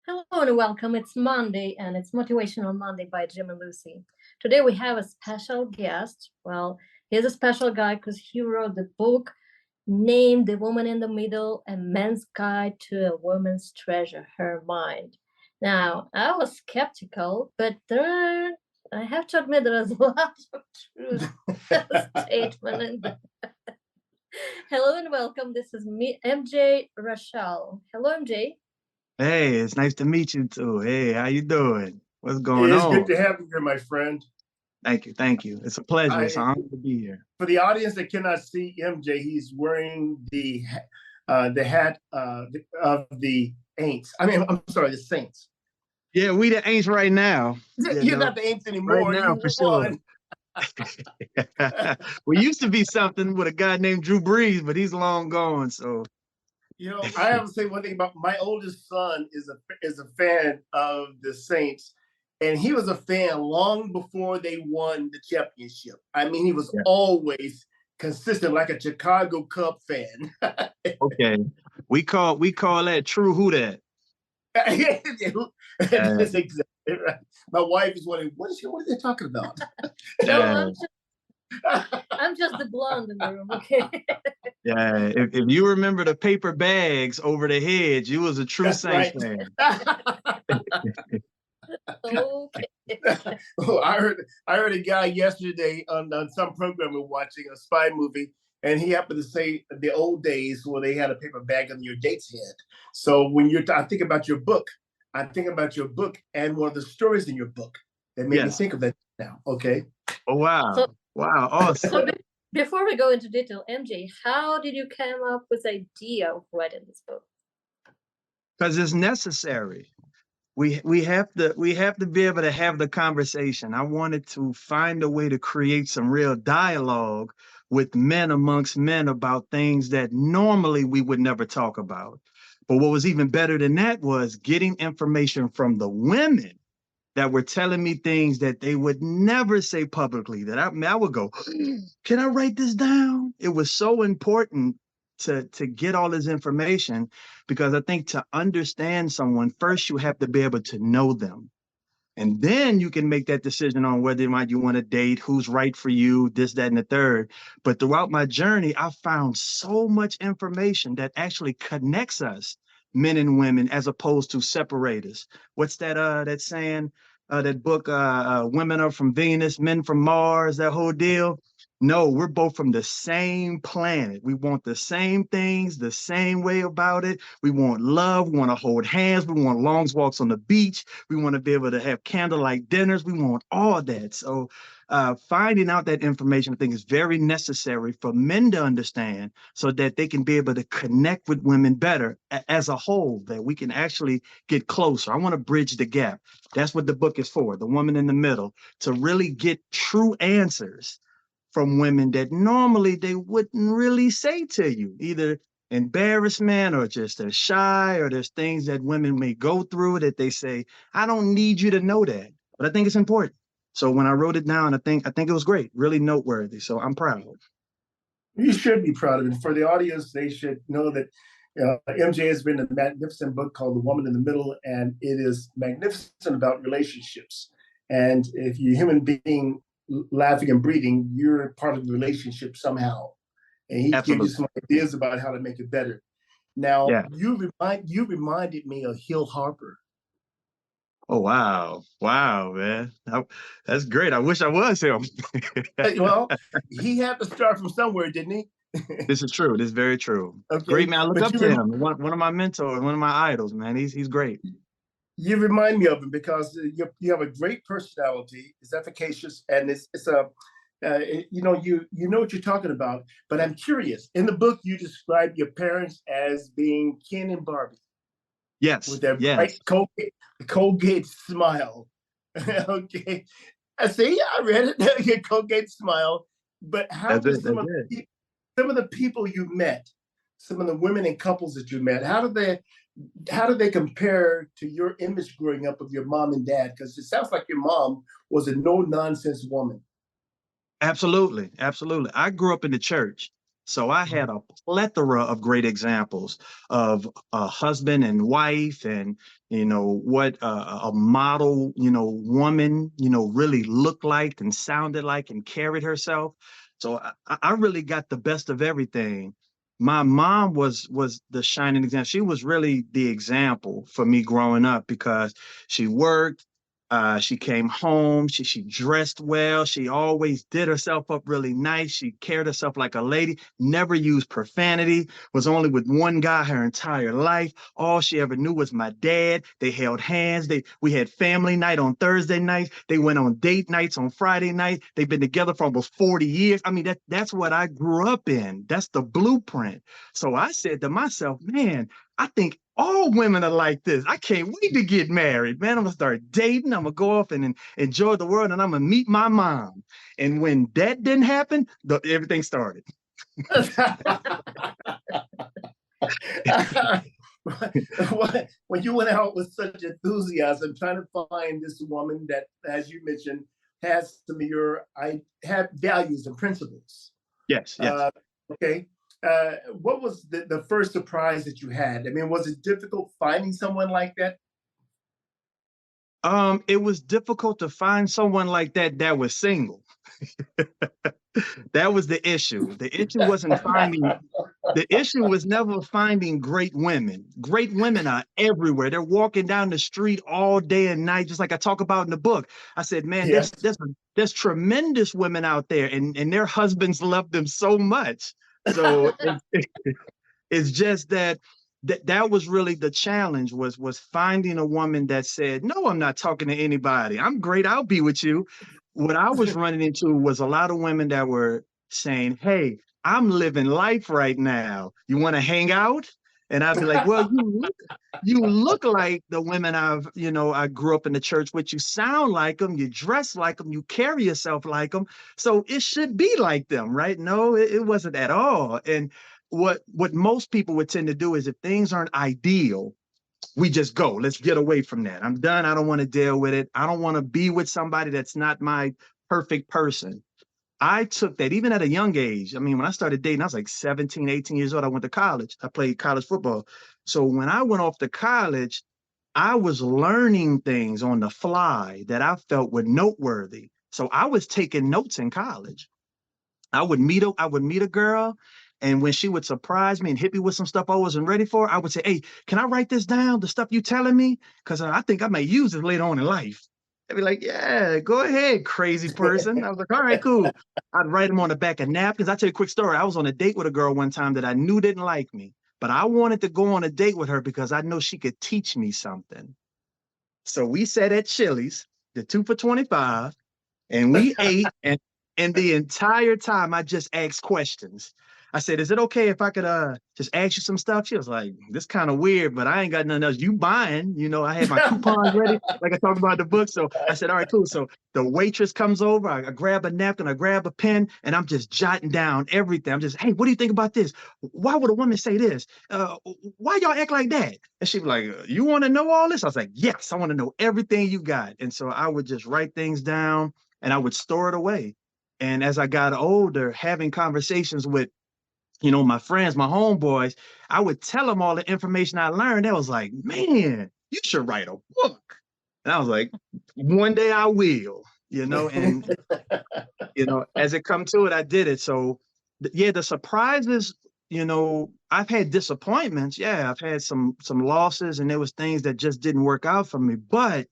Hello and welcome. It's Monday and it's Motivational Monday by Jim and Lucy. Today we have a special guest. Well, he's a special guy because he wrote the book named The Woman in the Middle, A Man's Guide to a Woman's Treasure, Her Mind. Now, I was skeptical, but I have to admit there's a lot of truth statement in there. Hello and welcome. This is me, MJ Rachal. Hello, MJ. Hey, it's nice to meet you too. Hey, how you doing? What's going It's good on? to have you here, my friend. Thank you, thank you. It's a pleasure. It's an I, honor to be here. for the audience that cannot see MJ, he's wearing the hat of the Aints. I'm sorry, the Saints. Yeah, we the Aints right now. You're not the Aints Right anymore. now You for sure. won. We used to be something with a guy named Drew Brees, but he's long gone. So I have to say one thing about my oldest son is a fan of the Saints, and he was a fan long before they won the championship. I mean, he was yeah. always consistent, like a Chicago Cub fan. Okay, we call that true who that. That's exactly right. My wife is wondering, what are they talking about? No, I'm just the blonde in the room, okay? Yeah, if you remember the paper bags over the heads, you was a true Saints fan. Okay. Oh, I heard a guy yesterday on some program we're watching, a spy movie, and he happened to say the old days where they had a paper bag on your date's head. So when I think about your book, I think about your book and one of the stories in your book that made me think of that now. Okay. Oh wow. Wow, awesome. So before we go into detail, MJ, how did you come up with the idea of writing this book? Because it's necessary. We have to be able to have the conversation. I wanted to find a way to create some real dialogue with men amongst men about things that normally we would never talk about. But what was even better than that was getting information from the women that were telling me things that they would never say publicly, that I would go, can I write this down? It was so important to get all this information, because I think to understand someone, first you have to be able to know them. And then you can make that decision on whether or not you want to date, who's right for you, this, that, and the third. But throughout my journey, I found so much information that actually connects us, men and women, as opposed to separate us. What's that saying? That book, Women Are From Venus, Men From Mars, that whole deal. No, we're both from the same planet. We want the same things, the same way about it. We want love. We want to hold hands. We want long walks on the beach. We want to be able to have candlelight dinners. We want all that. So finding out that information, I think, is very necessary for men to understand, so that they can be able to connect with women better as a whole, that we can actually get closer. I want to bridge the gap. That's what the book is for, The Woman in the Middle, to really get true answers from women that normally they wouldn't really say to you, either embarrassment or just they're shy, or there's things that women may go through that they say, I don't need you to know that, but I think it's important. So when I wrote it down, I think it was great, really noteworthy. So I'm proud. You should be proud of it. For the audience, they should know that MJ has written a magnificent book called The Woman in the Middle, and it is magnificent about relationships. And if you're a human being laughing and breathing, you're part of the relationship somehow. And he gives you some ideas about how to make it better. Now, you reminded me of Hill Harper. Oh, wow, man. That's great. I wish I was him. Well, he had to start from somewhere, didn't he? This is true. This is very true. Okay. Great man. I look up to him. One of my mentors, one of my idols, man. He's great. You remind me of him because you have a great personality. It's efficacious, and it's you know what you're talking about. But I'm curious. In the book, you describe your parents as being Ken and Barbie. Yes. With their bright Colgate smile. Okay. I see. I read it. Your Colgate smile. But how did some of the people you met, some of the women and couples that you met, how did they compare to your image growing up of your mom and dad? Because it sounds like your mom was a no-nonsense woman. Absolutely. I grew up in the church. So I had a plethora of great examples of a husband and wife, and what a model woman really looked like and sounded like and carried herself. So I really got the best of everything. My mom was the shining example. She was really the example for me growing up because she worked. She came home. She dressed well. She always did herself up really nice. She carried herself like a lady. Never used profanity. Was only with one guy her entire life. All she ever knew was my dad. They held hands. We had family night on Thursday nights. They went on date nights on Friday night. They've been together for almost 40 years. I mean, that's what I grew up in. That's the blueprint. So I said to myself, man, I think all women are like this. I can't wait to get married, man. I'm gonna start dating. I'm gonna go off and enjoy the world, and I'm gonna meet my mom. And when that didn't happen, everything started. When you went out with such enthusiasm, trying to find this woman that, as you mentioned, has some of your have values and principles. Yes. Okay. What was the first surprise that you had? I mean, was it difficult finding someone like that? It was difficult to find someone like that was single. That was the issue. The issue wasn't finding. The issue was never finding great women. Great women are everywhere. They're walking down the street all day and night, just like I talk about in the book. I said, man, Yes. there's tremendous women out there, and their husbands love them so much. So it's just that was really the challenge was finding a woman that said, no, I'm not talking to anybody. I'm great. I'll be with you. What I was running into was a lot of women that were saying, hey, I'm living life right now. You want to hang out? And I'd be like, well, you look like the women I grew up in the church with. You sound like them, you dress like them, you carry yourself like them. So it should be like them, right? No, it wasn't at all. And what most people would tend to do is if things aren't ideal, we just go. Let's get away from that. I'm done. I don't want to deal with it. I don't want to be with somebody that's not my perfect person. I took that even at a young age. I mean, when I started dating, I was like 17, 18 years old. I went to college. I played college football. So when I went off to college, I was learning things on the fly that I felt were noteworthy. So I was taking notes in college. I would meet a girl, and when she would surprise me and hit me with some stuff I wasn't ready for, I would say, "Hey, can I write this down? The stuff you telling me, because I think I may use it later on in life." They'd be like, "Yeah, go ahead, crazy person." I was like, "All right, cool." I'd write them on the back of napkins. I'll tell you a quick story. I was on a date with a girl one time that I knew didn't like me, but I wanted to go on a date with her because I know she could teach me something. So we sat at Chili's, the 2 for $25, and we ate, and the entire time I just asked questions. I said, is it okay if I could just ask you some stuff? She was like, this kind of weird, but I ain't got nothing else. You buying, I had my coupons ready, like I talked about in the book. So I said, all right, cool. So the waitress comes over, I grab a napkin, I grab a pen, and I'm just jotting down everything. I'm just, hey, what do you think about this? Why would a woman say this? Why y'all act like that? And she was like, you want to know all this? I was like, yes, I want to know everything you got. And so I would just write things down and I would store it away. And as I got older, having conversations with, my friends, my homeboys, I would tell them all the information I learned. They was like, man, you should write a book. And I was like, one day I will, and, as it come to it, I did it. So yeah, the surprises, I've had disappointments. Yeah, I've had some losses, and there was things that just didn't work out for me. But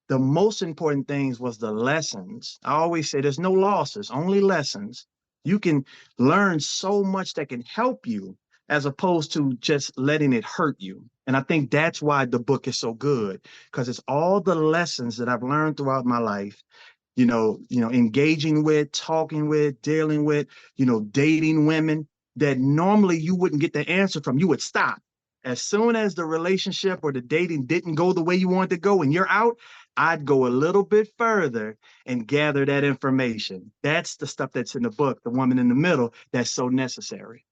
the most important things was the lessons. I always say there's no losses, only lessons. You can learn so much that can help you as opposed to just letting it hurt you. And I think that's why the book is so good, because it's all the lessons that I've learned throughout my life, engaging with, talking with, dealing with, dating women that normally you wouldn't get the answer from. You would stop. As soon as the relationship or the dating didn't go the way you wanted to go and you're out, I'd go a little bit further and gather that information. That's the stuff that's in the book, The Woman in the Middle, that's so necessary.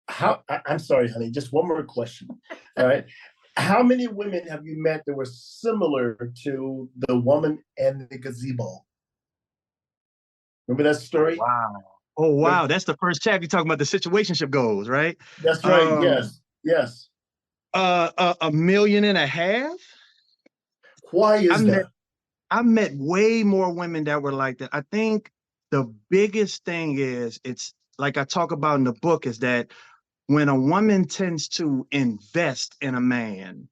I'm sorry, honey, just one more question. All right. How many women have you met that were similar to The Woman and the Gazebo? Remember that story? Wow. Oh, wow. That's the first chapter. You're talking about the situationship goals, right? That's right. Yes. Yes. 1.5 million. Why I is met that? I met way more women that were like that. I think the biggest thing is, it's like I talk about in the book, is that when a woman tends to invest in a man,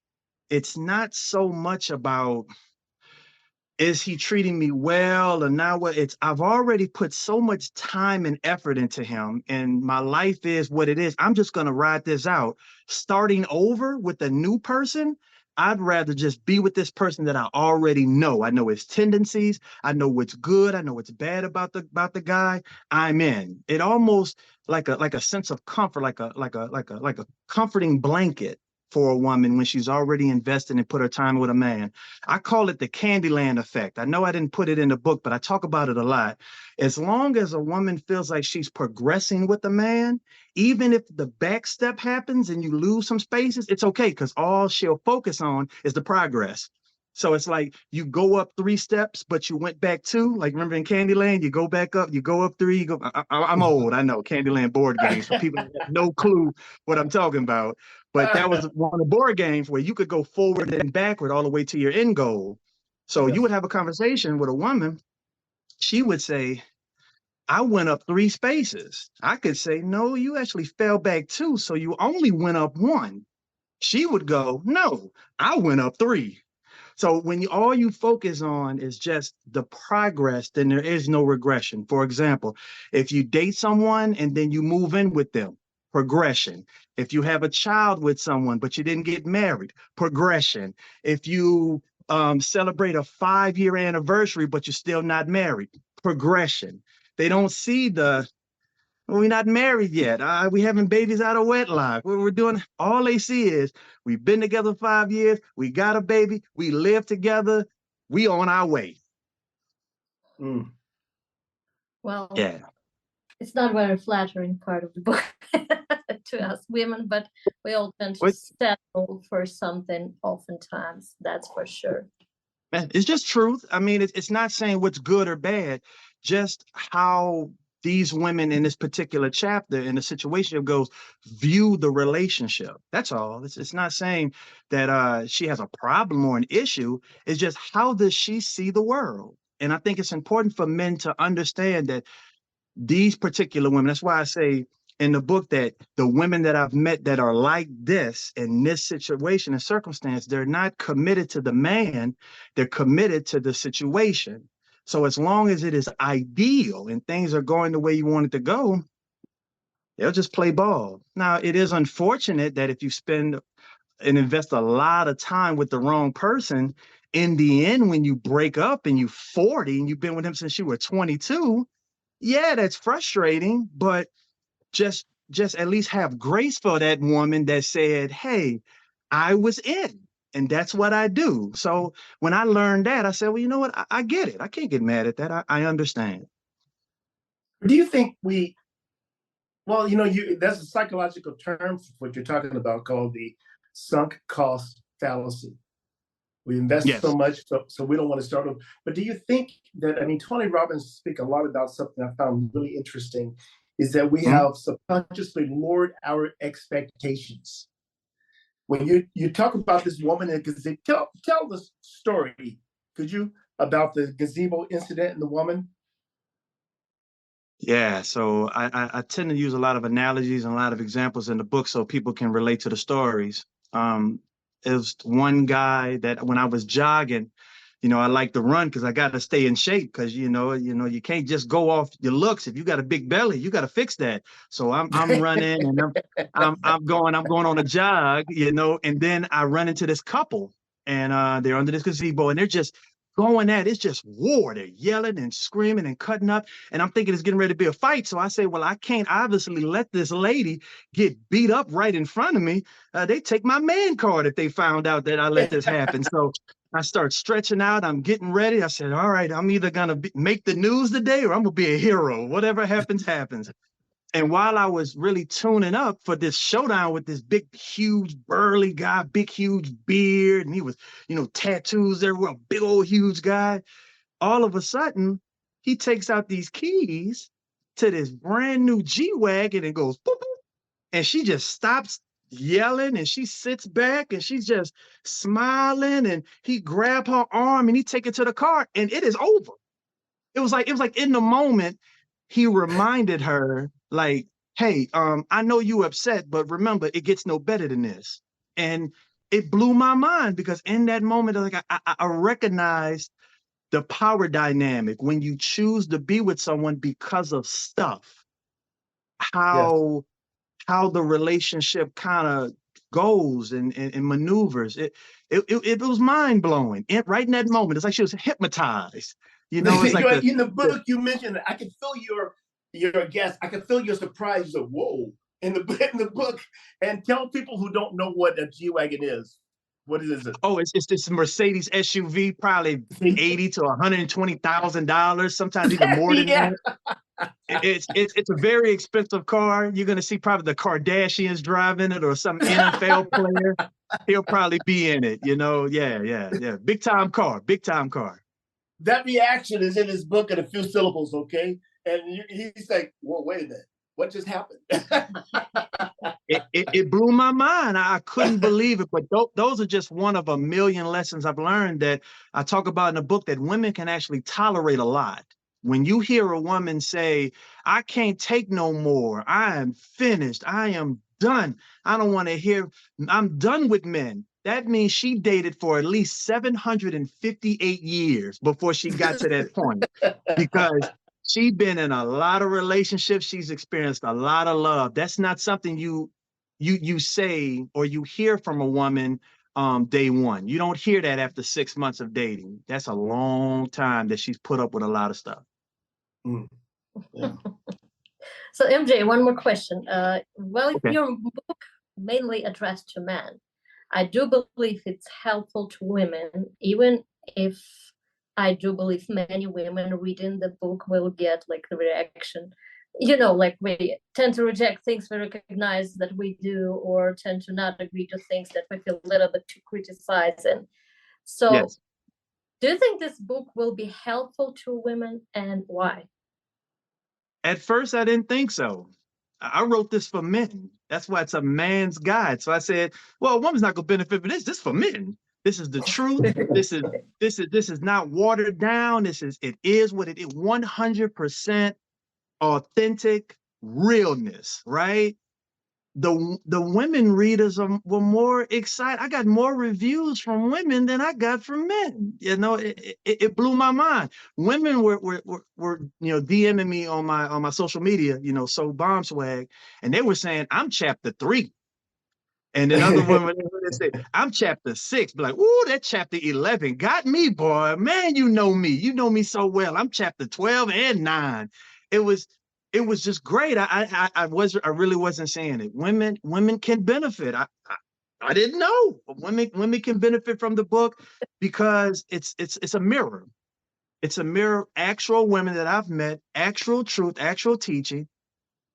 it's not so much about, is he treating me well or not? What it's, I've already put so much time and effort into him, and my life is what it is. I'm just going to ride this out. Starting over with a new person, I'd rather just be with this person that I already know. I know his tendencies. I know what's good. I know what's bad about the guy. I'm in. It almost like a sense of comfort, like a comforting blanket for a woman when she's already invested and put her time with a man. I call it the Candyland effect. I know I didn't put it in the book, but I talk about it a lot. As long as a woman feels like she's progressing with a man, even if the back step happens and you lose some spaces, it's okay, because all she'll focus on is the progress. So it's like you go up 3 steps, but you went back 2. Like, remember in Candyland, you go back up, you go up 3, you go. I'm old, I know, Candyland board games. For people that have no clue what I'm talking about. But that was one of the board games where you could go forward and backward all the way to your end goal. So you would Yes. have a conversation with a woman. She would say, I went up 3 spaces. I could say, no, you actually fell back 2. So you only went up 1. She would go, no, I went up 3. So when all you focus on is just the progress, then there is no regression. For example, if you date someone and then you move in with them, progression. If you have a child with someone, but you didn't get married, progression. If you celebrate a 5-year anniversary, but you're still not married, progression. They don't see we're not married yet. We having babies out of wedlock. We're doing, all they see is we've been together 5 years. We got a baby. We live together. We on our way. Mm. Well, Yeah. it's not a very flattering part of the book to us women, but we all tend to What, settle for something oftentimes, that's for sure. man, it's just truth. I mean, it's not saying what's good or bad, just how these women in this particular chapter in the situation goes view the relationship. That's all. It's not saying that she has a problem or an issue. It's just, how does she see the world? And I think it's important for men to understand that these particular women, that's why I say in the book that the women that I've met that are like this in this situation and circumstance, they're not committed to the man, they're committed to the situation. So as long as it is ideal and things are going the way you want it to go, they'll just play ball. Now, it is unfortunate that if you spend and invest a lot of time with the wrong person, in the end, when you break up and you're 40 and you've been with him since you were 22, yeah, that's frustrating, but just at least have grace for that woman that said, hey, I was in, and that's what I do. So when I learned that, I said, well, you know what? I get it. I can't get mad at that. I understand. Do you think well, that's a psychological term for what you're talking about called the sunk cost fallacy. We invest so Yes. much, so we don't want to start over. But do you think that, I mean, Tony Robbins speak a lot about something I found really interesting, is that we Mhm. have subconsciously lowered our expectations. When you talk about this woman in the gazebo, tell the story, could you, about the gazebo incident and the woman? Yeah, so I tend to use a lot of analogies and a lot of examples in the book so people can relate to the stories. It was one guy that when I was jogging, I like to run because I got to stay in shape because you can't just go off your looks. If you got a big belly, you got to fix that. So I'm running and I'm going on a jog, and then I run into this couple and they're under this gazebo and they're just going at it. It's just war. They're yelling and screaming and cutting up. And I'm thinking it's getting ready to be a fight. So I say, well, I can't obviously let this lady get beat up right in front of me. They take my man card if they found out that I let this happen. So I start stretching out. I'm getting ready. I said, all right, I'm either going to make the news today or I'm going to be a hero. Whatever happens, happens. And while I was really tuning up for this showdown with this big, huge, burly guy, big, huge beard, and he was, tattoos everywhere, a big old, huge guy, all of a sudden, he takes out these keys to this brand new G-Wagon and goes, boop, boop, and she just stops yelling and she sits back and she's just smiling, and he grabbed her arm and he take it to the car and it is over. It was like in the moment, he reminded her, like, hey, I know you upset, but remember, it gets no better than this. And it blew my mind because in that moment, like I recognized the power dynamic when you choose to be with someone because of stuff, Yes. how the relationship kind of goes and maneuvers. It was mind blowing. Right in that moment, it's like she was hypnotized. You know, it's like In the the book you mentioned, I can feel your guess. I can feel your surprise. You said, "Whoa!" In the book, and tell people who don't know what a G-Wagon is. What is it? oh, it's this Mercedes SUV, probably $80,000 to $120,000, sometimes even more than Yeah. that. It's a very expensive car. You're gonna see probably the Kardashians driving it or some NFL player. He'll probably be in it, you know. Yeah. Big time car, big time car. That reaction is in his book in a few syllables, okay? And he's like, "Well, wait a minute, what just happened?" It blew my mind. I couldn't believe it. But those are just one of a million lessons I've learned that I talk about in the book, that women can actually tolerate a lot. When you hear a woman say, I can't take no more, I am finished, I am done, I don't want to hear, I'm done with men. That means she dated for at least 758 years before she got to that point, because she's been in a lot of relationships. She's experienced a lot of love. That's not something you say or you hear from a woman day one. You don't hear that after 6 months of dating. That's a long time that she's put up with a lot of stuff. Mm, yeah. So MJ, one more question. Well, if Okay. your book mainly addressed to men, I do believe it's helpful to women, even if I do believe many women reading the book will get like the reaction. You know, like we tend to reject things we recognize that we do, or tend to not agree to things that we feel a little bit to criticize. And so, Yes. do you think this book will be helpful to women, and why? At first, I didn't think so. I wrote this for men. That's why it's a man's guide. So I said, well, a woman's not gonna benefit from this. This is for men. This is the truth. This is not watered down. It is what it is. 100% authentic realness, right? The women readers were more excited. I got more reviews from women than I got from men. You know, it blew my mind. Women were DMing me on my social media, so bomb swag, and they were saying I'm chapter 3. And then other women would say, I'm chapter 6. Be like, ooh, that chapter 11 got me, boy. Man, you know me. You know me so well. I'm chapter 12 and 9. It was it was just great. I really wasn't saying it. Women can benefit. I didn't know. Women can benefit from the book because it's a mirror. It's a mirror of actual women that I've met, actual truth, actual teaching,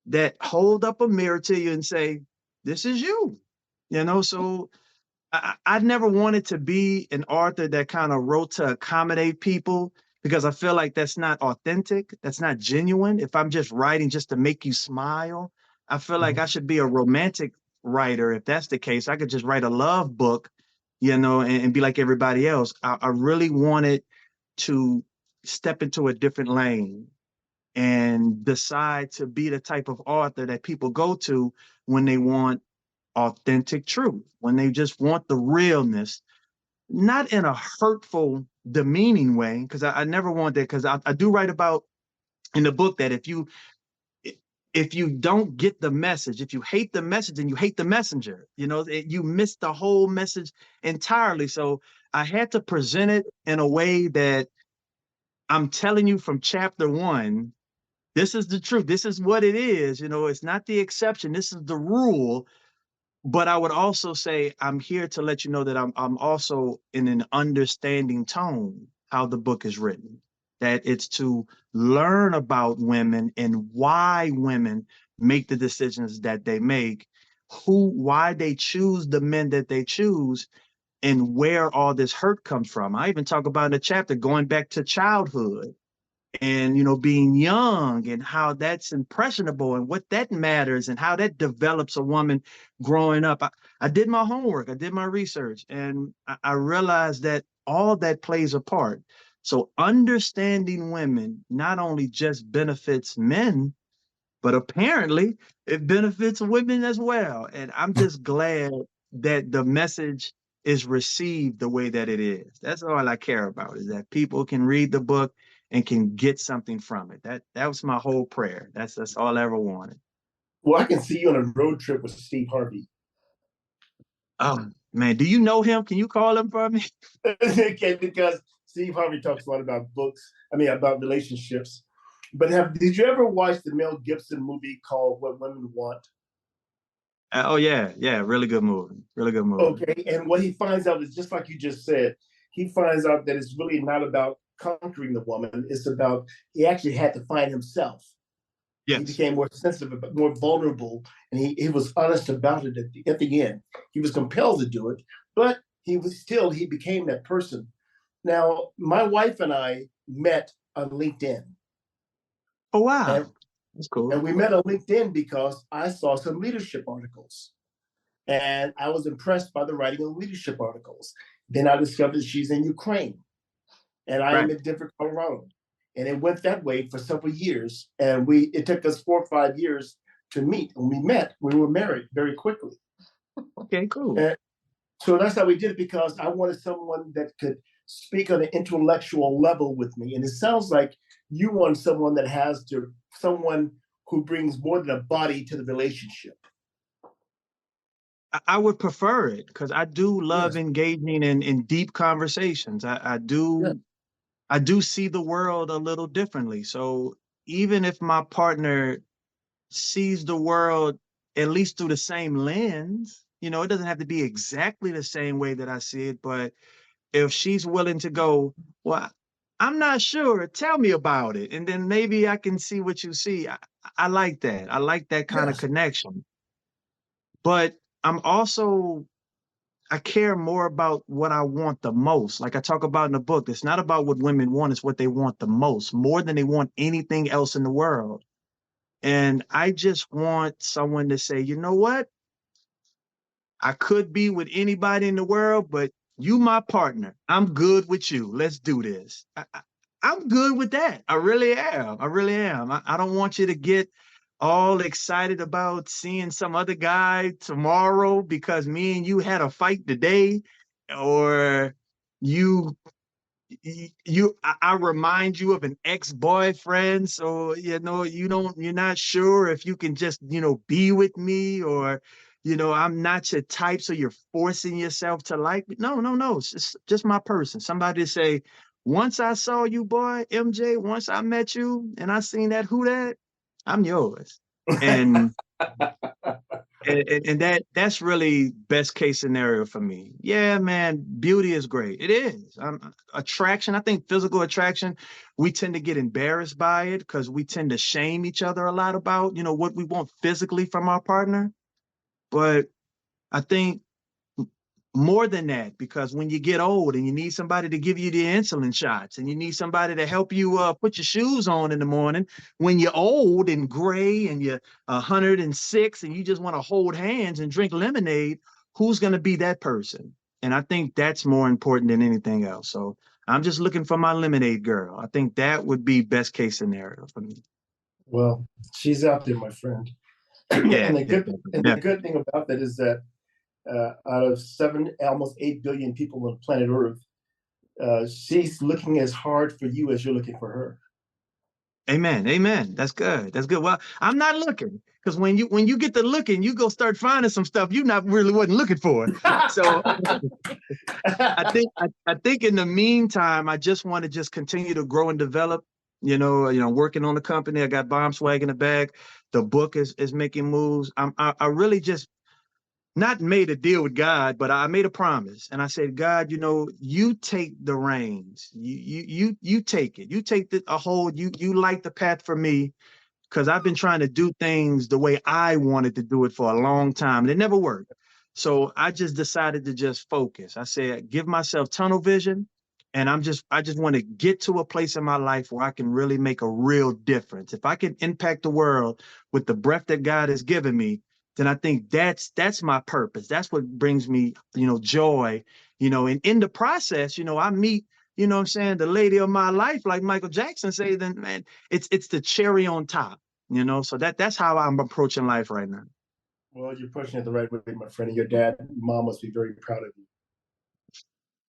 that hold up a mirror to you and say, this is you. So I never wanted to be an author that kind of wrote to accommodate people, because I feel like that's not authentic. That's not genuine. If I'm just writing just to make you smile, I feel like I should be a romantic writer. If that's the case, I could just write a love book, and be like everybody else. I really wanted to step into a different lane and decide to be the type of author that people go to when they want authentic truth, when they just want the realness, not in a hurtful, demeaning way, because I never want that, because I do write about in the book that if you don't get the message, if you hate the message, then you hate the messenger. You miss the whole message entirely. So I had to present it in a way that I'm telling you from chapter 1, this is the truth. This is what it is. It's not the exception. This is the rule. But I would also say I'm here to let you know that I'm also in an understanding tone how the book is written, that it's to learn about women and why women make the decisions that they make, why they choose the men that they choose, and where all this hurt comes from. I even talk about in the chapter going back to childhood and, you know, being young and how that's impressionable and what that matters and how that develops a woman growing up. I did my homework, I did my research, and I realized that all that plays a part. So understanding women not only just benefits men, but apparently it benefits women as well. And I'm just glad that the message is received the way that it is. That's all I care about, is that people can read the book and can get something from it. That was my whole prayer. That's all I ever wanted. Well, I can see you on a road trip with Steve Harvey. Oh man, do you know him? Can you call him for me? Okay, because Steve Harvey talks a lot about books. I mean, about relationships. But did you ever watch the Mel Gibson movie called What Women Want? Oh yeah, really good movie. Really good movie. Okay, and what he finds out is just like you just said. He finds out that it's really not about conquering the woman. It's about he actually had to find himself. He Yes. became more sensitive, more vulnerable, and he was honest about it at the end. He was compelled to do it, but he became that person. Now, my wife and I met on LinkedIn. Oh And, wow. That's cool. and we met on LinkedIn because I saw some leadership articles. And I was impressed by the writing of leadership articles. Then I discovered she's in Ukraine and I am Right. in Denver, Colorado. And it went that way for several years. And it took us 4 or 5 years to meet. When we met, we were married very quickly. Okay, cool. And so that's how we did it, because I wanted someone that could speak on an intellectual level with me. And it sounds like you want someone who brings more than a body to the relationship. I would prefer it because I do love Yes. engaging in deep conversations. I Yes. do see the world a little differently. So even if my partner sees the world at least through the same lens, you know, it doesn't have to be exactly the same way that I see it, but if she's willing to go, well, I'm not sure, tell me about it. And then maybe I can see what you see. I like that. I like that kind of Yes. connection. But I'm also I care more about what I want the most. Like I talk about in the book, it's not about what women want, it's what they want the most, more than they want anything else in the world. And I just want someone to say, you know what? I could be with anybody in the world, but you my partner. I'm good with you. Let's do this. I'm good with that. I really am. I really am. I don't want you to get all excited about seeing some other guy tomorrow because me and you had a fight today, or you I remind you of an ex-boyfriend, so you know you're not sure if you can just be with me, or I'm not your type, so you're forcing yourself to like me. No, it's just my person. Somebody to say, once I saw you, boy, MJ, once I met you and I seen that who that, I'm yours. And and that's really best case scenario for me. Yeah, man, beauty is great. It is. Attraction, I think physical attraction, we tend to get embarrassed by it because we tend to shame each other a lot about, what we want physically from our partner. But I think more than that, because when you get old and you need somebody to give you the insulin shots and you need somebody to help you put your shoes on in the morning, when you're old and gray and you're 106 and you just want to hold hands and drink lemonade, who's going to be that person? And I think that's more important than anything else. So I'm just looking for my lemonade girl. I think that would be best case scenario for me. Well, she's out there, my friend. Yeah, and the good and the definitely. good thing about that is that out of almost 8 billion people on planet Earth, she's looking as hard for you as you're looking for her. Amen. Amen. That's good. That's good. Well, I'm not looking, because when you get to looking, you go start finding some stuff you not really wasn't looking for. So I think in the meantime, I just want to just continue to grow and develop. Working on the company. I got bomb swag in the bag. The book is making moves. I really just not made a deal with God, but I made a promise, and I said, God, you take the reins. You take it. You take a hold. You light the path for me, because I've been trying to do things the way I wanted to do it for a long time, and it never worked. So I just decided to just focus. I said, give myself tunnel vision, And I just want to get to a place in my life where I can really make a real difference. If I can impact the world with the breath that God has given me, then I think that's my purpose. That's what brings me, joy, and in the process, I meet, what I'm saying, the lady of my life, like Michael Jackson say, then man, it's the cherry on top, so that's how I'm approaching life right now. Well, you're pushing it the right way, my friend. And your dad and mom must be very proud of you.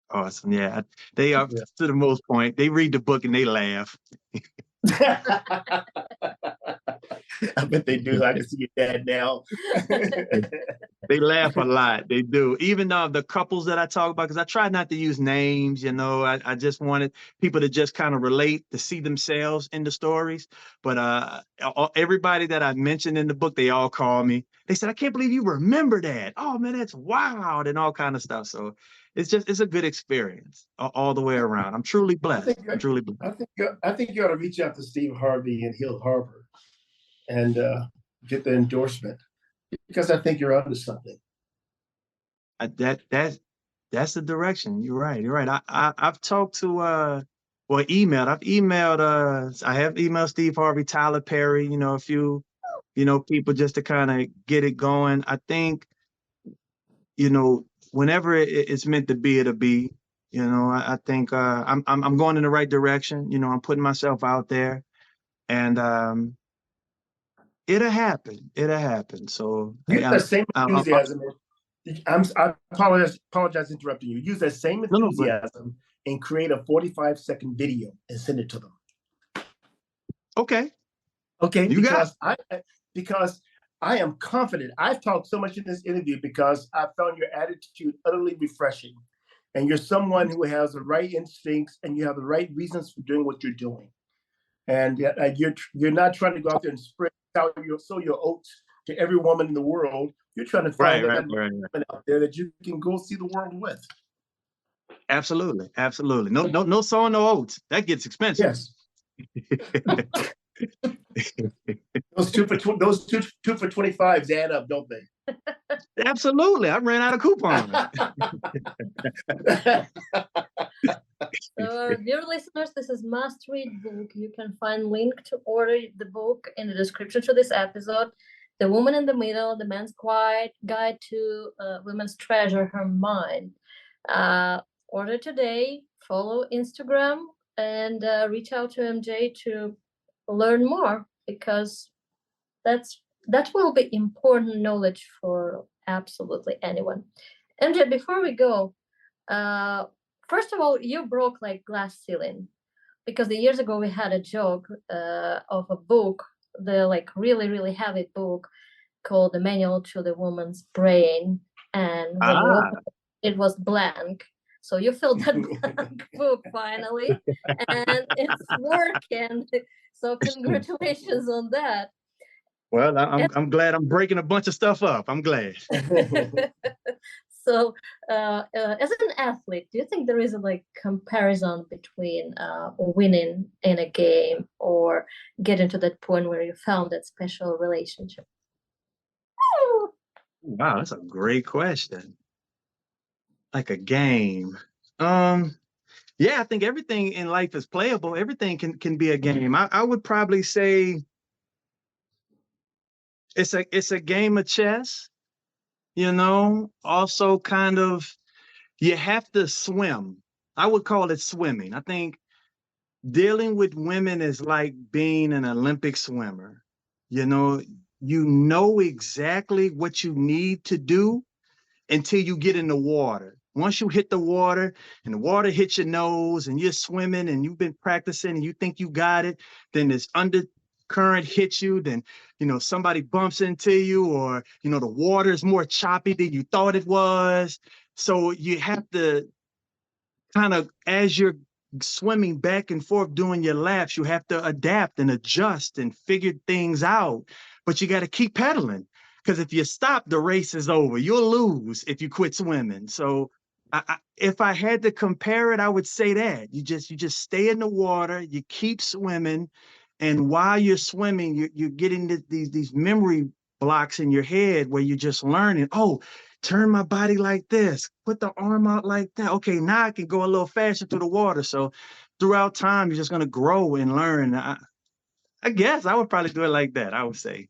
Awesome. Yeah. They are, Yeah. to the most point, they read the book and they laugh. I bet they do. I can see your dad now. They laugh a lot. They do. Even the couples that I talk about, because I try not to use names, I just wanted people to just kind of relate, to see themselves in the stories. But everybody that I mentioned in the book, they all call me. They said, I can't believe you remember that. Oh man, that's wild, and all kind of stuff. So it's a good experience all the way around. I'm truly blessed. I'm truly blessed. I think you ought to reach out to Steve Harvey in Hill Harbor and get the endorsement, because I think you're onto something. That's the direction. You're right. You're right. I've talked to emailed. I have emailed Steve Harvey, Tyler Perry, a few, people just to kind of get it going. I think, whenever it's meant to be, it'll be. I think I'm going in the right direction. I'm putting myself out there, and it'll happen. It'll happen. So Use that same I, enthusiasm. I apologize interrupting you. Use that same enthusiasm and create a 45-second video and send it to them. Okay. Okay. Because I am confident. I've talked so much in this interview because I found your attitude utterly refreshing, and you're someone who has the right instincts and you have the right reasons for doing what you're doing. And you're not trying to go out there and sow your oats to every woman in the world. You're trying to find that woman out there that you can go see the world with. Absolutely. No sowing no oats. That gets expensive. Yes. Those two for 25s add up, don't they? Absolutely. I ran out of coupons. So, dear listeners, this is must-read book. You can find link to order the book in the description to this episode. The Woman in the Middle, The Man's Guide to Women's Treasure Her Mind. Order today, follow Instagram, and reach out to MJ to learn more, because that will be important knowledge for absolutely anyone. MJ, before we go, first of all, you broke like glass ceiling, because the years ago we had a joke of a book, the like really, really heavy book called The Manual to the Woman's Brain. And when you opened it was blank. So you filled that blank book finally, and it's working. So congratulations on that. Well, I'm glad I'm breaking a bunch of stuff up. I'm glad. So, as an athlete, do you think there is a like comparison between winning in a game or getting to that point where you found that special relationship? Wow, that's a great question. Like a game. Yeah, I think everything in life is playable. Everything can be a game. I would probably say it's a game of chess, also kind of, you have to swim. I would call it swimming. I think dealing with women is like being an Olympic swimmer. You know exactly what you need to do until you get in the water. Once you hit the water and the water hits your nose and you're swimming and you've been practicing and you think you got it, then this undercurrent hits you, then, somebody bumps into you, or, the water is more choppy than you thought it was. So you have to kind of, as you're swimming back and forth doing your laps, you have to adapt and adjust and figure things out, but you got to keep pedaling, because if you stop, the race is over. You'll lose if you quit swimming. So if I had to compare it, I would say that you just stay in the water, you keep swimming, and while you're swimming, you're getting these memory blocks in your head where you're just learning, oh, turn my body like this, put the arm out like that. Okay, now I can go a little faster through the water. So throughout time, you're just going to grow and learn. I guess I would probably do it like that, I would say.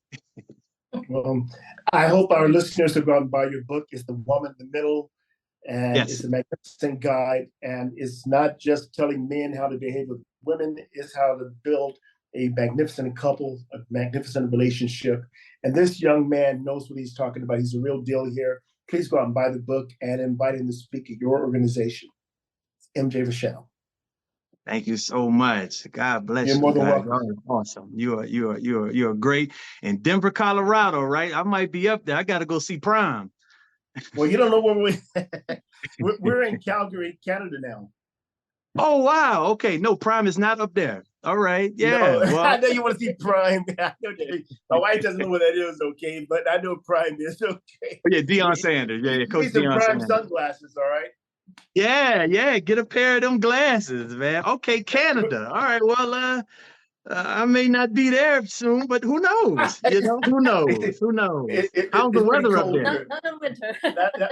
Well, I hope our listeners have gone by your book. It's The Woman in the Middle, and Yes. it's a magnificent guide. And it's not just telling men how to behave with women, it's how to build a magnificent couple, a magnificent relationship. And this young man knows what he's talking about. He's a real deal here. Please go out and buy the book and invite him to speak at your organization. MJ Rachal. Thank you so much. God bless You're you. more than God, welcome. you're awesome. You're great. In Denver, Colorado, right? I might be up there. I got to go see Prime. Well, you don't know where we're in Calgary, Canada now. Oh, wow. Okay. No, Prime is not up there. All right. Yeah. No, Well, I know you want to see Prime. My wife doesn't know what that is, okay? But I know Prime is, okay? yeah, Deion Sanders. Yeah, Coach Need some Deion Prime Sanders. sunglasses, all right? Yeah. Get a pair of them glasses, man. Okay, Canada. All right. Well, I may not be there soon, but who knows? Who knows? Who knows? How's the It's pretty weather up cold there? here. Not in winter.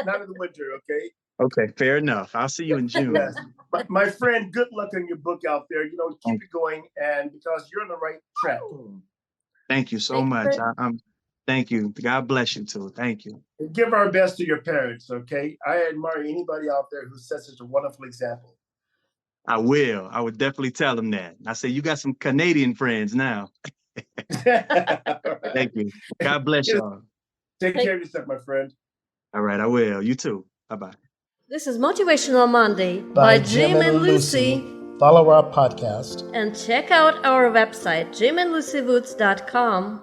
Not in the winter, okay? Okay, fair enough. I'll see you in June. Yes. My friend, good luck on your book out there. Keep it going, and because you're on the right track. Thank you so Thank you much. very- Thank you. God bless you too. Thank you. And give our best to your parents, okay? I admire anybody out there who sets such a wonderful example. I will. I would definitely tell them that. I say, you got some Canadian friends now. Thank you. God bless y'all. Take care of yourself, my friend. All right, I will. You too. Bye-bye. This is Motivational Monday by Jim and Lucy. Follow our podcast. And check out our website, jimandlucywoods.com.